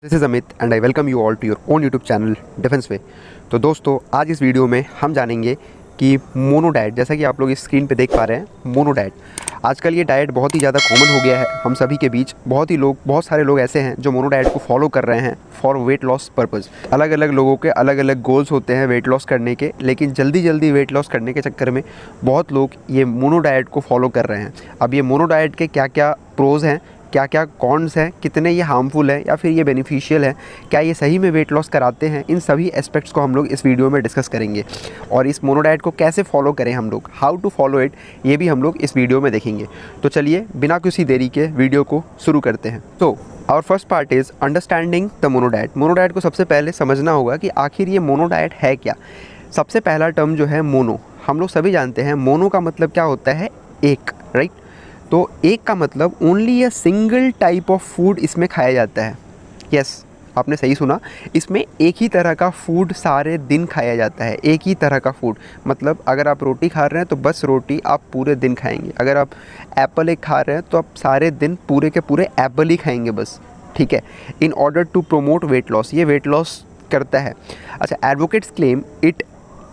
This is Amit and I welcome you all to your own YouTube channel defence way. तो दोस्तों आज इस video में हम जानेंगे कि मोनो डाइट, जैसा कि आप लोग इस स्क्रीन पे देख पा रहे हैं, मोनो डाइट आजकल ये डाइट बहुत ही ज़्यादा कॉमन हो गया है हम सभी के बीच। बहुत सारे लोग ऐसे हैं जो मोनो डाइट को फॉलो कर रहे हैं फॉर वेट लॉस पर्पज़। अलग अलग लोगों के अलग अलग गोल्स होते हैं वेट लॉस करने के, लेकिन जल्दी जल्दी वेट लॉस करने के चक्कर में बहुत लोग ये मोनो डाइट को फॉलो कर रहे हैं। अब ये मोनो डाइट के क्या क्या प्रोज़ हैं, क्या क्या कॉन्स हैं, कितने ये हार्मफुल है या फिर ये बेनिफिशियल है, क्या ये सही में वेट लॉस कराते हैं, इन सभी एस्पेक्ट्स को हम लोग इस वीडियो में डिस्कस करेंगे। और इस मोनो डाइट को कैसे फॉलो करें हम लोग, हाउ टू फॉलो इट, ये भी हम लोग इस वीडियो में देखेंगे। तो चलिए बिना किसी देरी के वीडियो को शुरू करते हैं। तो our first part is understanding the mono diet. Mono diet को सबसे पहले समझना होगा कि आखिर ये मोनो डाइट है क्या। सबसे पहला टर्म जो है मोनो, हम लोग सभी जानते हैं मोनो का मतलब क्या होता है, एक, राइट। तो एक का मतलब only a single type of food इसमें खाया जाता है। यस, आपने सही सुना, इसमें एक ही तरह का फूड सारे दिन खाया जाता है। एक ही तरह का फूड मतलब अगर आप रोटी खा रहे हैं तो बस रोटी आप पूरे दिन खाएंगे। अगर आप एप्पल एक खा रहे हैं तो आप सारे दिन पूरे के पूरे एप्पल ही खाएंगे बस, ठीक है। In order to promote weight loss, ये वेट लॉस करता है। अच्छा, advocates claim it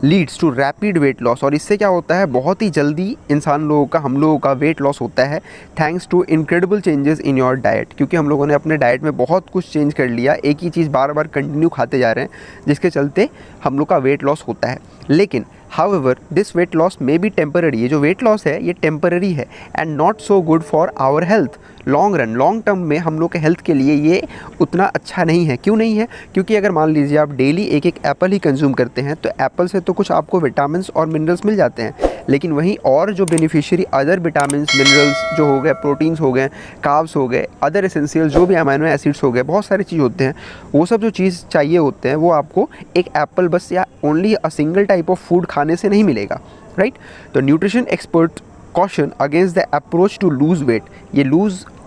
leads to rapid weight loss, और इससे क्या होता है, बहुत ही जल्दी इंसान लोगों का, हम लोगों का वेट लॉस होता है thanks to incredible changes in your diet. क्योंकि हम लोगों ने अपने डाइट में बहुत कुछ चेंज कर लिया, एक ही चीज़ बार बार कंटिन्यू खाते जा रहे हैं, जिसके चलते हम लोग का वेट लॉस होता है। लेकिन however this weight loss may be temporary, ये जो वेट लॉस है ये टेम्पररी है and not so good for our health. Long run, long term में हम लोग के हेल्थ के लिए ये उतना अच्छा नहीं है। क्यों नहीं है? क्योंकि अगर मान लीजिए आप डेली एक एक एप्पल ही कंज्यूम करते हैं तो एप्पल से तो कुछ आपको विटामिन्स और मिनरल्स मिल जाते हैं, लेकिन वहीं और जो बेनिफिशियरी अदर विटामिन्स मिनरल्स जो हो गए, प्रोटीन्स हो गए, कार्ब्स हो गए, अदर एसेंशियल जो भी अमाइनो एसिड्स हो गए, बहुत सारी चीज़ होते हैं, वो सब जो चीज़ चाहिए होते हैं वो आपको एक एप्पल बस या only a single type of food खाने से नहीं मिलेगा, राइट। तो nutrition expert caution against the approach to lose weight, ये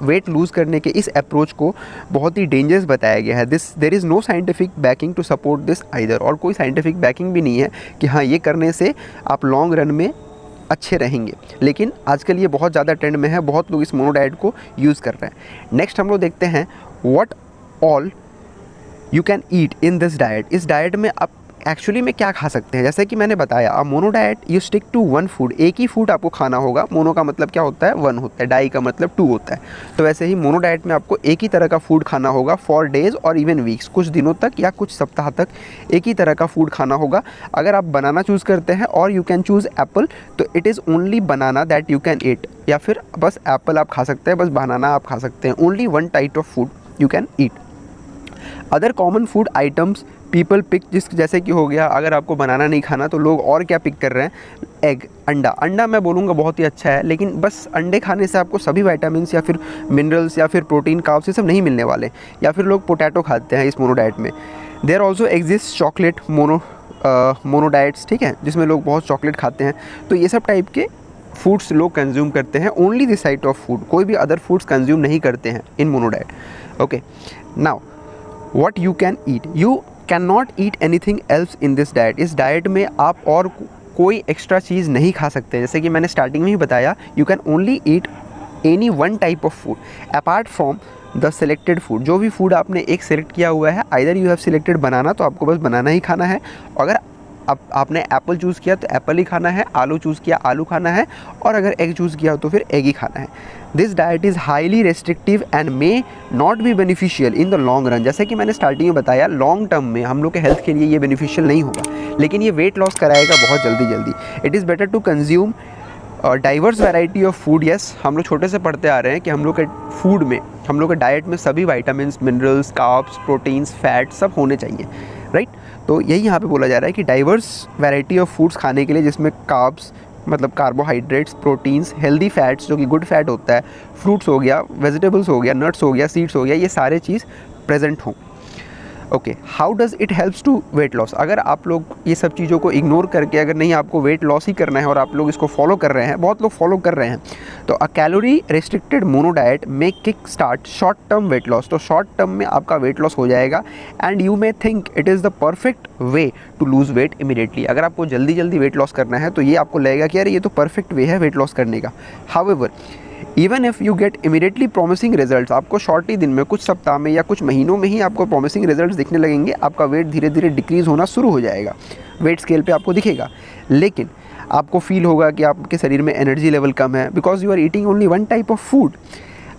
वेट लूज़ करने के इस अप्रोच को बहुत ही डेंजरस बताया गया है। There is no scientific backing to support this either, और कोई साइंटिफिक बैकिंग भी नहीं है कि हाँ ये करने से आप लॉन्ग रन में अच्छे रहेंगे। लेकिन आजकल ये बहुत ज़्यादा ट्रेंड में है, बहुत लोग इस मोनो डाइट को यूज़ कर रहे हैं। नेक्स्ट हम लोग देखते हैं what all you can eat in this diet. इस डाइट में आप एक्चुअली में क्या खा सकते हैं। जैसे कि मैंने बताया, a mono diet you stick to one food, एक ही फूड आपको खाना होगा। मोनो का मतलब क्या होता है, वन होता है, डाई का मतलब टू होता है। तो वैसे ही मोनो डाइट में आपको एक ही तरह का फूड खाना होगा फॉर डेज और इवन वीक्स, कुछ दिनों तक या कुछ सप्ताह तक एक ही तरह का फूड खाना होगा। अगर आप बनाना चूज़ करते हैं और यू कैन चूज़ एप्पल, तो it is only banana that you can ईट, या फिर बस एप्पल आप खा सकते हैं, बस बनाना आप खा सकते हैं। Only one type of food you can eat. Other common food items people pick, जैसे कि हो गया, अगर आपको बनाना नहीं खाना तो लोग और क्या पिक कर रहे हैं, एग, अंडा। अंडा मैं बोलूँगा बहुत ही अच्छा है, लेकिन बस अंडे खाने से आपको सभी विटामिन्स या फिर मिनरल्स या फिर प्रोटीन, कार्ब्स ये सब नहीं मिलने वाले। या फिर लोग पोटैटो खाते हैं इस मोनो डाइट में। There also exist chocolate mono diets, ठीक है, जिसमें लोग बहुत चॉकलेट खाते हैं। तो ये सब टाइप के फूड्स लोग कंज्यूम करते हैं, only this type of food, कोई भी अदर फूड्स कंज्यूम नहीं करते हैं in mono diet. Okay, now what you can eat, you can not eat anything else in this diet. इस डाइट में आप और कोई एक्स्ट्रा चीज़ नहीं खा सकते। जैसे कि मैंने स्टार्टिंग में ही बताया, you can only eat any one type of food apart from the selected food. जो भी फूड आपने एक सिलेक्ट किया हुआ है, आइदर यू हैव सिलेक्टेड बनाना, तो आपको बस बनाना ही खाना है। अगर आपने एप्पल चूज़ किया तो एप्पल ही खाना है, आलू चूज़ किया आलू खाना है, और अगर एग चूज़ किया तो फिर एग ही खाना है। This diet is highly restrictive and may not be beneficial in the long run. जैसे कि मैंने स्टार्टिंग में बताया, लॉन्ग टर्म में हम लोग के हेल्थ के लिए ये बेनिफिशियल नहीं होगा, लेकिन ये वेट लॉस कराएगा बहुत जल्दी जल्दी। It is better to consume diverse variety of food. Yes, हम लोग छोटे से पढ़ते आ रहे हैं कि हम लोग के फूड में, हम लोग के डाइट में सभी vitamins, minerals, carbs, proteins, fat सब होने चाहिए, राइट। तो यही यहाँ पे बोला जा रहा है कि डाइवर्स वैरायटी ऑफ फूड्स खाने के लिए, जिसमें कार्ब्स मतलब कार्बोहाइड्रेट्स, प्रोटीन्स, हेल्दी फैट्स जो कि गुड फैट होता है, फ्रूट्स हो गया, वेजिटेबल्स हो गया, नट्स हो गया, सीड्स हो गया, ये सारे चीज़ प्रेजेंट हों। Okay, how does it helps to weight loss. अगर आप लोग ये सब चीज़ों को इग्नोर करके, अगर नहीं आपको वेट लॉस ही करना है और आप लोग इसको फॉलो कर रहे हैं, बहुत लोग फॉलो कर रहे हैं, तो a calorie restricted mono diet में kick start short term weight loss. तो शॉर्ट टर्म में आपका वेट लॉस हो जाएगा and you may think it is the perfect way to lose weight immediately. अगर आपको जल्दी जल्दी वेट लॉस करना है तो ये आपको लगेगा कि यार ये तो परफेक्ट वे है वेट लॉस करने का। However even if you get immediately promising results, आपको शॉर्ट ही दिन में, कुछ सप्ताह में या कुछ महीनों में ही आपको प्रॉमिसिंग रिजल्ट्स दिखने लगेंगे, आपका वेट धीरे धीरे डिक्रीज़ होना शुरू हो जाएगा, वेट स्केल पे आपको दिखेगा। लेकिन आपको फील होगा कि आपके शरीर में एनर्जी लेवल कम है, because you are eating only one type of food.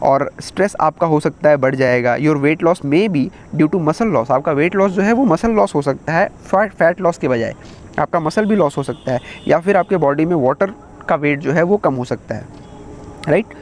और स्ट्रेस आपका हो सकता है बढ़ जाएगा। Your weight loss may be due to muscle loss, आपका वेट लॉस जो है वो मसल लॉस हो सकता है, फैट लॉस के बजाय आपका मसल भी लॉस हो सकता है, या फिर आपके बॉडी में वाटर का वेट जो है वो कम हो सकता है, राइट।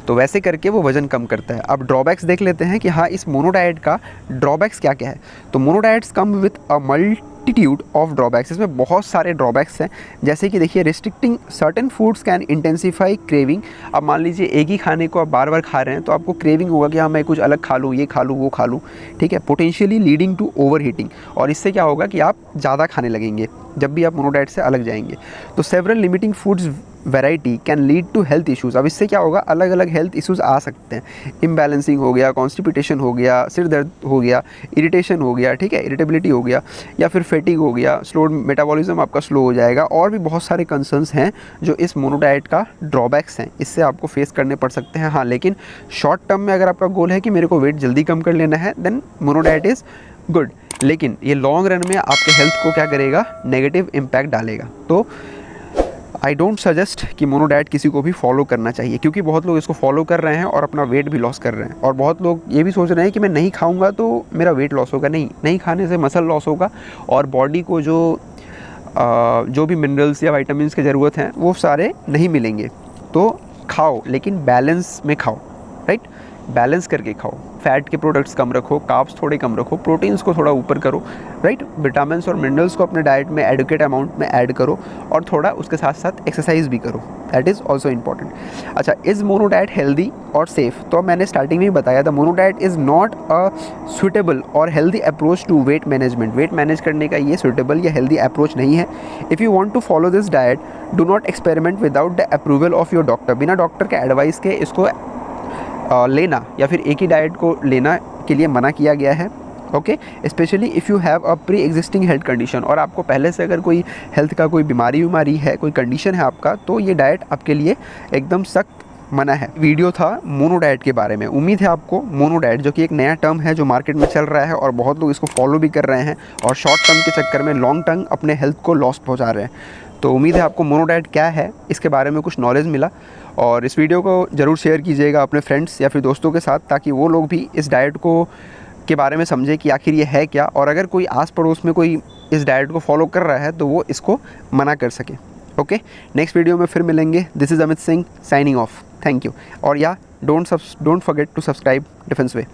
तो वैसे करके वो वज़न कम करता है। अब ड्रॉबैक्स देख लेते हैं कि हाँ, इस मोनो डाइट का ड्रॉबैक्स क्या क्या है। तो mono diets come with a multitude of drawbacks, इसमें बहुत सारे ड्रॉबैक्स हैं। जैसे कि देखिए, restricting certain foods can intensify craving. अब मान लीजिए एक ही खाने को आप बार बार खा रहे हैं तो आपको क्रेविंग होगा कि हाँ, मैं कुछ अलग खा लूँ, ये खा लूँ, वो खा लूँ, ठीक है, potentially leading to overheating. और इससे क्या होगा कि आप ज़्यादा खाने लगेंगे जब भी आप मोनो डाइट से अलग जाएंगे। तो several limiting foods variety can lead to health issues. अब इससे क्या होगा, अलग अलग हेल्थ इश्यूज़ आ सकते हैं। इम्बैलेंसिंग हो गया, कॉन्स्टिपेशन हो गया, सिर दर्द हो गया, इरिटेशन हो गया, ठीक है, इरिटेबिलिटी हो गया, या फिर फेटिग हो गया, स्लो मेटाबॉलिज्म आपका स्लो हो जाएगा। और भी बहुत सारे कंसर्न्स हैं जो इस मोनो डाइट का ड्रॉबैक्स हैं, इससे आपको फेस करने पड़ सकते हैं। हाँ, लेकिन शॉर्ट टर्म में अगर आपका गोल है कि मेरे को वेट जल्दी कम कर लेना है, then mono diet is good. लेकिन ये लॉन्ग रन में आपके हेल्थ को क्या करेगा, नेगेटिव इम्पैक्ट डालेगा। तो आई डोंट सजेस्ट कि मोनो डाइट किसी को भी फॉलो करना चाहिए, क्योंकि बहुत लोग इसको फॉलो कर रहे हैं और अपना वेट भी लॉस कर रहे हैं। और बहुत लोग ये भी सोच रहे हैं कि मैं नहीं खाऊंगा तो मेरा वेट लॉस होगा। नहीं खाने से मसल लॉस होगा और बॉडी को जो भी मिनरल्स या विटामिन्स की ज़रूरत है वो सारे नहीं मिलेंगे। तो खाओ, लेकिन बैलेंस में खाओ, राइट, बैलेंस करके खाओ। फैट के प्रोडक्ट्स कम रखो, कार्ब्स थोड़े कम रखो, प्रोटीन्स को थोड़ा ऊपर करो, राइट, विटामिन्स और मिनरल्स को अपने डाइट में एडुकेट अमाउंट में ऐड करो, और थोड़ा उसके साथ साथ एक्सरसाइज भी करो, दैट इज़ ऑल्सो इंपॉर्टेंट। अच्छा, इज़ मोनो डाइट हेल्दी और सेफ़? तो मैंने स्टार्टिंग में ही बताया था, mono diet is not a suitable और healthy approach to weight management. Weight manage करने का ये सुटेबल या हेल्दी अप्रोच नहीं है। If you want to follow this diet, do not experiment without the approval of your doctor. बिना doctor के advice के इसको लेना या फिर एक ही डाइट को लेना के लिए मना किया गया है, okay. Specially if you have a pre existing health condition, और आपको पहले से अगर कोई हेल्थ का कोई बीमारी है, कोई कंडीशन है आपका, तो ये डाइट आपके लिए एकदम सख्त मना है। वीडियो था मोनो डाइट के बारे में। उम्मीद है आपको मोनो डाइट, जो कि एक नया टर्म है जो मार्केट में चल रहा है और बहुत लोग इसको फॉलो भी कर रहे हैं और शॉर्ट टर्म के चक्कर में लॉन्ग टर्म अपने हेल्थ को लॉस पहुँचा रहे हैं। तो उम्मीद है आपको मोनो डाइट क्या है इसके बारे में कुछ नॉलेज मिला, और इस वीडियो को ज़रूर शेयर कीजिएगा अपने फ्रेंड्स या फिर दोस्तों के साथ, ताकि वो लोग भी इस डाइट के बारे में समझे कि आखिर ये है क्या, और अगर कोई आस पड़ोस में कोई इस डाइट को फॉलो कर रहा है तो वो इसको मना कर सके, ओके। नेक्स्ट वीडियो में फिर मिलेंगे। This is Amit Singh signing off, thank you. और या don't forget to subscribe defence way.